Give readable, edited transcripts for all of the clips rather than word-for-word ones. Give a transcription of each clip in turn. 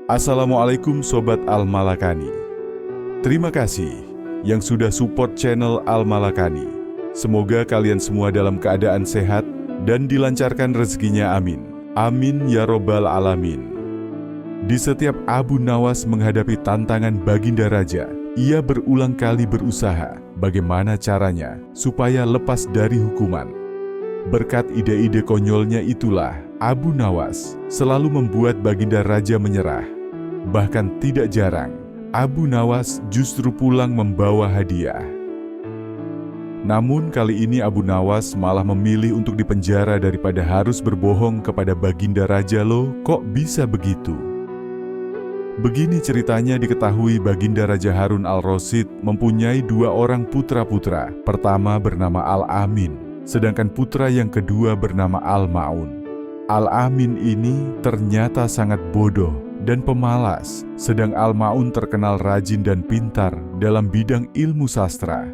Assalamualaikum Sobat Al-Malakani. Terima kasih yang sudah support channel Al-Malakani. Semoga kalian semua dalam keadaan sehat dan dilancarkan rezekinya, amin. Amin ya robbal alamin. Di setiap Abu Nawas menghadapi tantangan Baginda Raja, ia berulang kali berusaha bagaimana caranya supaya lepas dari hukuman. Berkat ide-ide konyolnya itulah, Abu Nawas selalu membuat Baginda Raja menyerah. Bahkan tidak jarang, Abu Nawas justru pulang membawa hadiah. Namun kali ini Abu Nawas malah memilih untuk dipenjara daripada harus berbohong kepada Baginda Raja. Loh, kok bisa begitu? Begini ceritanya, diketahui Baginda Raja Harun al-Rasyid mempunyai dua orang putra-putra. Pertama bernama Al-Amin, sedangkan putra yang kedua bernama Al-Ma'un. Al-Amin ini ternyata sangat bodoh dan pemalas, sedang Al-Ma'un terkenal rajin dan pintar dalam bidang ilmu sastra.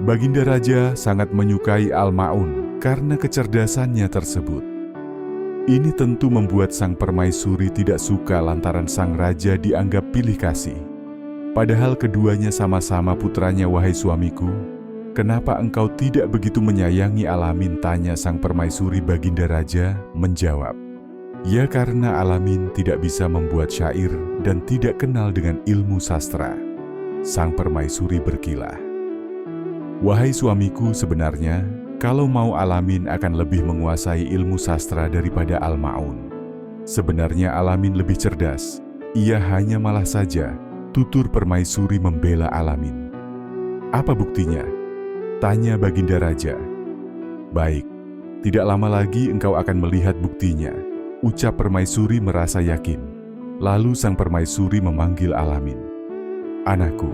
Baginda Raja sangat menyukai Al-Ma'un karena kecerdasannya tersebut. Ini tentu membuat sang permaisuri tidak suka lantaran sang raja dianggap pilih kasih. Padahal keduanya sama-sama putranya. "Wahai suamiku, kenapa engkau tidak begitu menyayangi Al-Amin?" tanya sang permaisuri. Baginda Raja menjawab, "Ya karena Al-Amin tidak bisa membuat syair dan tidak kenal dengan ilmu sastra." Sang permaisuri berkilah, "Wahai suamiku, sebenarnya kalau mau Al-Amin akan lebih menguasai ilmu sastra daripada Al-Ma'un. Sebenarnya Al-Amin lebih cerdas, ia hanya malah saja," tutur permaisuri membela Al-Amin. "Apa buktinya?" tanya Baginda Raja. "Baik, tidak lama lagi engkau akan melihat buktinya," ucap permaisuri merasa yakin. Lalu sang permaisuri memanggil Al-Amin. "Anakku,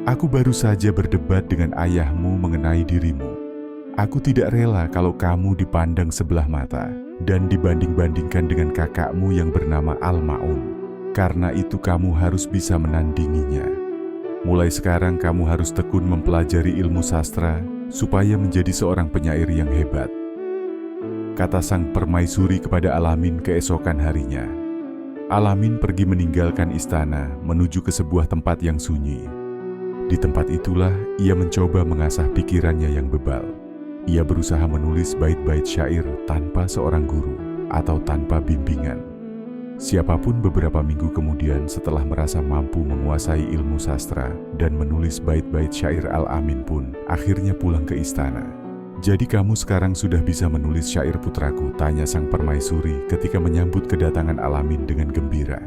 aku baru saja berdebat dengan ayahmu mengenai dirimu. Aku tidak rela kalau kamu dipandang sebelah mata dan dibanding-bandingkan dengan kakakmu yang bernama Al-Ma'un. Karena itu kamu harus bisa menandinginya. Mulai sekarang kamu harus tekun mempelajari ilmu sastra supaya menjadi seorang penyair yang hebat," kata sang permaisuri kepada Al-Amin keesokan harinya. Al-Amin pergi meninggalkan istana menuju ke sebuah tempat yang sunyi. Di tempat itulah ia mencoba mengasah pikirannya yang bebal. Ia berusaha menulis bait-bait syair tanpa seorang guru atau tanpa bimbingan. Siapapun beberapa minggu kemudian, setelah merasa mampu menguasai ilmu sastra dan menulis bait-bait syair, Al-Amin pun akhirnya pulang ke istana. "Jadi kamu sekarang sudah bisa menulis syair, putraku?" tanya sang permaisuri ketika menyambut kedatangan Al-Amin dengan gembira.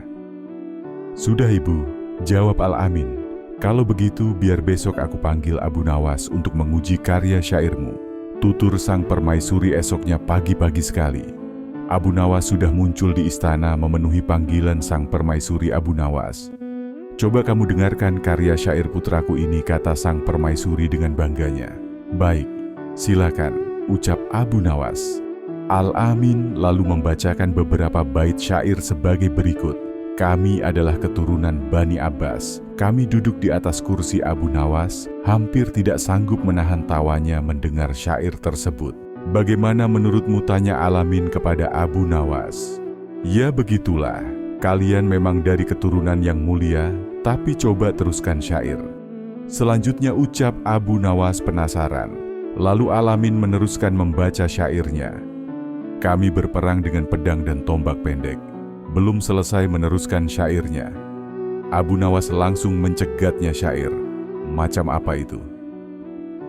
"Sudah, Ibu," jawab Al-Amin. "Kalau begitu biar besok aku panggil Abu Nawas untuk menguji karya syairmu," tutur sang permaisuri. Esoknya pagi-pagi sekali, Abu Nawas sudah muncul di istana memenuhi panggilan sang permaisuri. "Abu Nawas, coba kamu dengarkan karya syair putraku ini," kata sang permaisuri dengan bangganya. "Baik, silakan," ucap Abu Nawas. Al-Amin lalu membacakan beberapa bait syair sebagai berikut. "Kami adalah keturunan Bani Abbas. Kami duduk di atas kursi." Abu Nawas hampir tidak sanggup menahan tawanya mendengar syair tersebut. "Bagaimana menurutmu?" tanya Al-Amin kepada Abu Nawas. "Ya begitulah, kalian memang dari keturunan yang mulia, tapi coba teruskan syair." Selanjutnya ucap Abu Nawas penasaran. Lalu Al-Amin meneruskan membaca syairnya. "Kami berperang dengan pedang dan tombak pendek." Belum selesai meneruskan syairnya, Abu Nawas langsung mencegatnya syair. "Macam apa itu?"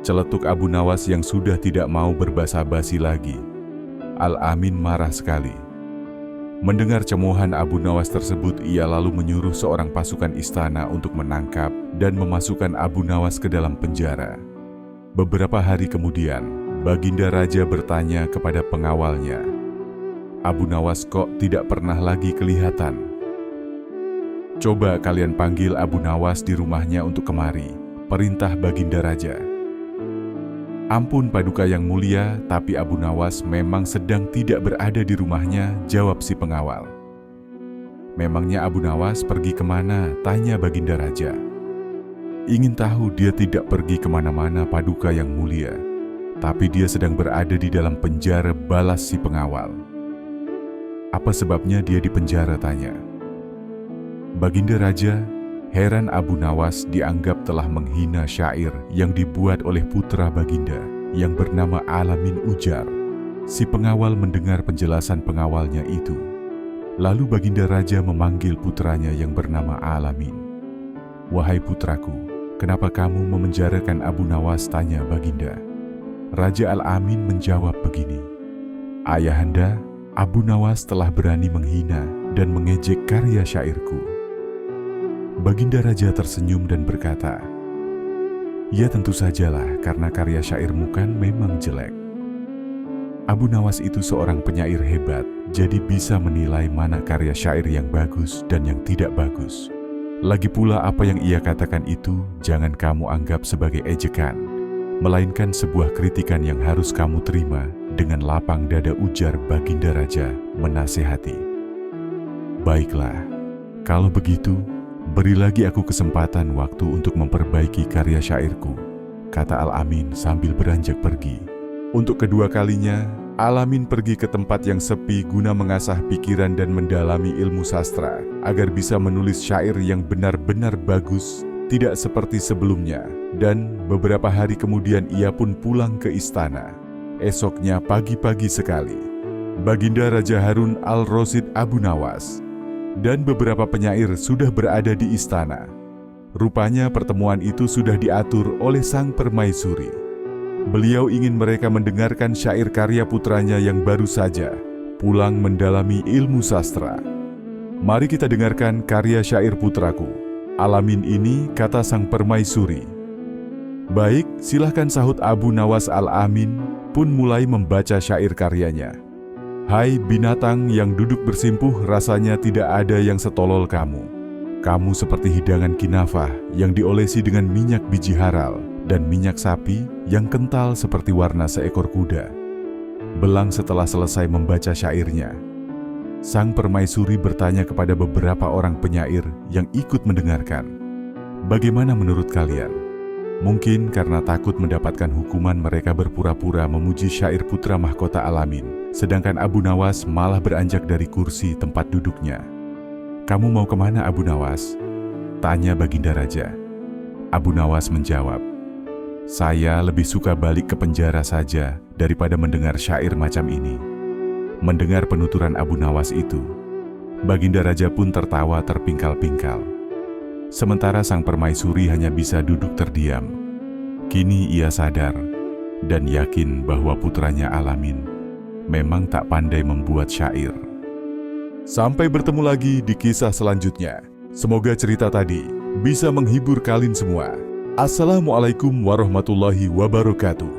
celetuk Abu Nawas yang sudah tidak mau berbasa-basi lagi. Al-Amin marah sekali. Mendengar cemoohan Abu Nawas tersebut, ia lalu menyuruh seorang pasukan istana untuk menangkap dan memasukkan Abu Nawas ke dalam penjara. Beberapa hari kemudian, Baginda Raja bertanya kepada pengawalnya, "Abu Nawas kok tidak pernah lagi kelihatan? Coba kalian panggil Abu Nawas di rumahnya untuk kemari," perintah Baginda Raja. "Ampun Paduka yang mulia, tapi Abu Nawas memang sedang tidak berada di rumahnya," jawab si pengawal. "Memangnya Abu Nawas pergi kemana?" tanya Baginda Raja. "Ingin tahu? Dia tidak pergi kemana-mana Paduka yang mulia, tapi dia sedang berada di dalam penjara," balas si pengawal. "Apa sebabnya dia di penjara?" tanya. Baginda Raja, heran Abu Nawas dianggap telah menghina syair yang dibuat oleh putra Baginda yang bernama Alamin ujar. Si pengawal mendengar penjelasan pengawalnya itu. Lalu Baginda Raja memanggil putranya yang bernama Alamin. "Wahai putraku, kenapa kamu memenjarakan Abu Nawas?" tanya Baginda. Raja Al-Amin menjawab begini, "Ayahanda, Abu Nawas telah berani menghina dan mengejek karya syairku." Baginda Raja tersenyum dan berkata, "Ya tentu sajalah, karena karya syairmu kan memang jelek." Abu Nawas itu seorang penyair hebat, jadi bisa menilai mana karya syair yang bagus dan yang tidak bagus. Lagi pula apa yang ia katakan itu jangan kamu anggap sebagai ejekan, melainkan sebuah kritikan yang harus kamu terima dengan lapang dada, ujar Baginda Raja menasehati. "Baiklah, kalau begitu, beri lagi aku kesempatan waktu untuk memperbaiki karya syairku," kata Al-Amin sambil beranjak pergi. Untuk kedua kalinya, Al-Amin pergi ke tempat yang sepi guna mengasah pikiran dan mendalami ilmu sastra agar bisa menulis syair yang benar-benar bagus, tidak seperti sebelumnya. Dan beberapa hari kemudian ia pun pulang ke istana. Esoknya pagi-pagi sekali, Baginda Raja Harun Al-Rasyid Abu Nawas dan beberapa penyair sudah berada di istana. Rupanya pertemuan itu sudah diatur oleh sang permaisuri. Beliau ingin mereka mendengarkan syair karya putranya yang baru saja pulang mendalami ilmu sastra. "Mari kita dengarkan karya syair putraku, Alamin ini," kata sang permaisuri. "Baik, silahkan," sahut Abu Nawas. Al-Amin pun mulai membaca syair karyanya. "Hai binatang yang duduk bersimpuh, rasanya tidak ada yang setolol kamu. Kamu seperti hidangan kinafah yang diolesi dengan minyak biji haral dan minyak sapi yang kental seperti warna seekor kuda." Belang setelah selesai membaca syairnya, sang permaisuri bertanya kepada beberapa orang penyair yang ikut mendengarkan, "Bagaimana menurut kalian?" Mungkin karena takut mendapatkan hukuman, mereka berpura-pura memuji syair putra mahkota Alamin, sedangkan Abu Nawas malah beranjak dari kursi tempat duduknya. "Kamu mau kemana, Abu Nawas?" tanya Baginda Raja. Abu Nawas menjawab, "Saya lebih suka balik ke penjara saja daripada mendengar syair macam ini." Mendengar penuturan Abu Nawas itu, Baginda Raja pun tertawa terpingkal-pingkal. Sementara sang permaisuri hanya bisa duduk terdiam. Kini ia sadar dan yakin bahwa putranya Alamin memang tak pandai membuat syair. Sampai bertemu lagi di kisah selanjutnya. Semoga cerita tadi bisa menghibur kalian semua. Assalamualaikum warahmatullahi wabarakatuh.